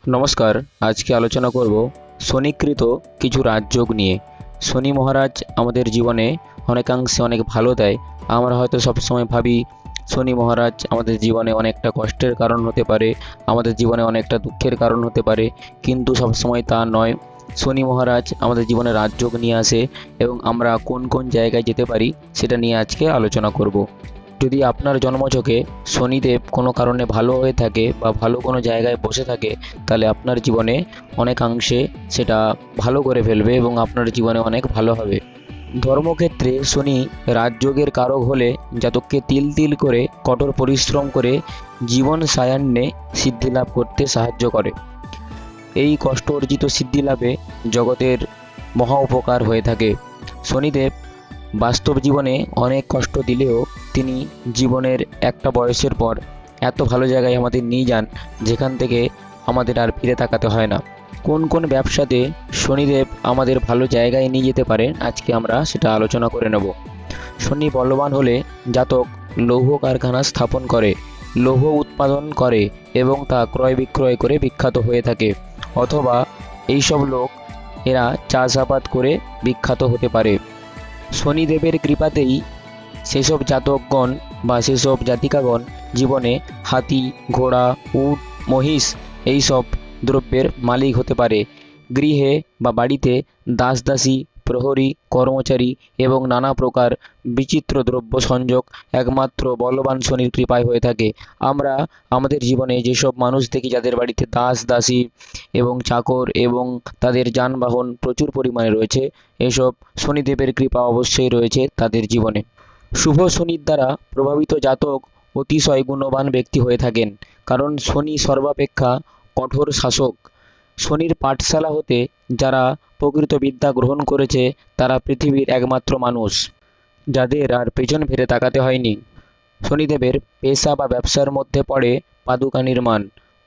নমস্কার। আজকে আলোচনা করব শনিকৃত কিছু রাজযোগ নিয়ে। শনি মহারাজ আমাদের জীবনে অনেকাংশে অনেক ভালো দেয়। আমরা হয়তো সবসময় ভাবি শনি মহারাজ আমাদের জীবনে অনেকটা কষ্টের কারণ হতে পারে, আমাদের জীবনে অনেকটা দুঃখের কারণ হতে পারে, কিন্তু সবসময় তা নয়। শনি মহারাজ আমাদের জীবনে রাজযোগ নিয়ে আসে এবং আমরা কোন কোন জায়গায় যেতে পারি সেটা নিয়ে আজকে আলোচনা করব। যদি আপনার জন্মছকে শনিদেব কোনো কারণে ভালো হয়ে থাকে বা ভালো কোনো জায়গায় বসে থাকে, তাহলে আপনার জীবনে অনেকাংশে সেটা ভালো করে ফেলবে এবং আপনার জীবনে অনেক ভালো হবে। ধর্মক্ষেত্রে শনি রাজযোগের কারক হলে জাতককে তিল তিল করে কঠোর পরিশ্রম করে জীবন সায়ান্নে সিদ্ধি লাভ করতে সাহায্য করে। এই কষ্ট অর্জিত সিদ্ধি লাভে জগতের মহা উপকার হয়ে থাকে। শনিদেব বাস্তব জীবনে অনেক কষ্ট দিলেও তিনি জীবনের একটা বয়সের পর এত ভালো জায়গায় আমাদের নিয়ে যান, যেখান থেকে আমাদের আর ফিরে তাকাতে হয় না। কোন কোন ব্যবসাতে শনিদেব আমাদের ভালো জায়গায় নিয়ে যেতে পারে, আজকে আমরা সেটা আলোচনা করে নেব। শনি বলবান হলে জাতক লৌহ কারখানা স্থাপন করে, লৌহ উৎপাদন করে এবং তা ক্রয় বিক্রয় করে বিখ্যাত হয়ে থাকে। অথবা এইসব লোক এরা চাষাবাদ করে বিখ্যাত হতে পারে। শনিদেবের কৃপাতেই সেসব জাতকগণ বা সেসব জাতিকাগণ জীবনে হাতি, ঘোড়া, উট, মহিষ এইসব দ্রব্যের মালিক হতে পারে। গৃহে বা বাড়িতে দাসদাসী, প্রহরী, কর্মচারী এবং নানা প্রকার বিচিত্র দ্রব্য সংযোগ একমাত্র বলবান শনির কৃপায় হয়ে থাকে। আমরা আমাদের জীবনে যেসব মানুষ দেখি যাদের বাড়িতে দাস দাসী এবং চাকর এবং তাদের যানবাহন প্রচুর পরিমাণে রয়েছে, এসব শনিদেবের কৃপা অবশ্যই রয়েছে তাদের জীবনে। শুভ শনির দ্বারা প্রভাবিত জাতক অতিশয় গুণবান ব্যক্তি হয়ে থাকেন, কারণ শনি সর্বাপেক্ষা কঠোর শাসক। শনির পাঠশালা হতে যারা প্রকৃত বিদ্যা গ্রহণ করেছে তারা পৃথিবীর একমাত্র মানুষ যাদের আর পেছন ফিরে তাকাতে হয়নি। শনিদেবের পেশা বা ব্যবসার মধ্যে পড়ে পাদুকা নির্মাণ,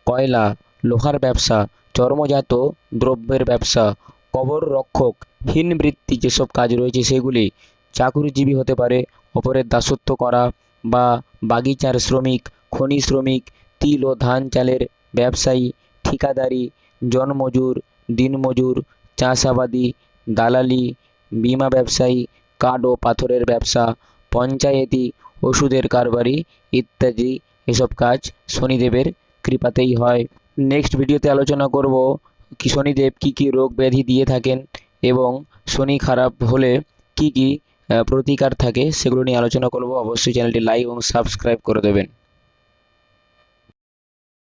কয়লা, লোহার ব্যবসা, চর্মজাত দ্রব্যের ব্যবসা, কবর রক্ষক, হীন বৃত্তি যেসব কাজ রয়েছে সেগুলি। চাকুরিজীবী হতে পারে, অপরের দাসত্ব করা বা বাগিচার শ্রমিক, খনি শ্রমিক, তিল ও ধান চালের ব্যবসায়ী, ঠিকাদারি, জনমজুর, দিনমজুর, চাষাবাদী, দালালি, বীমা ব্যবসায়ী, কাঠ ও পাথরের ব্যবসা, পঞ্চায়েতি, ওষুধের কারবারি ইত্যাদি। এসব কাজ শনিদেবের কৃপাতেই হয়। নেক্সট ভিডিওতে আলোচনা করব কি শনিদেব কী কী রোগ ব্যাধি দিয়ে থাকেন এবং শনি খারাপ হলে কি কি প্রতিকার থাকে, সেগুলো নিয়ে আলোচনা করব। অবশ্যই চ্যানেলটি লাইক এবং সাবস্ক্রাইব করে দেবেন।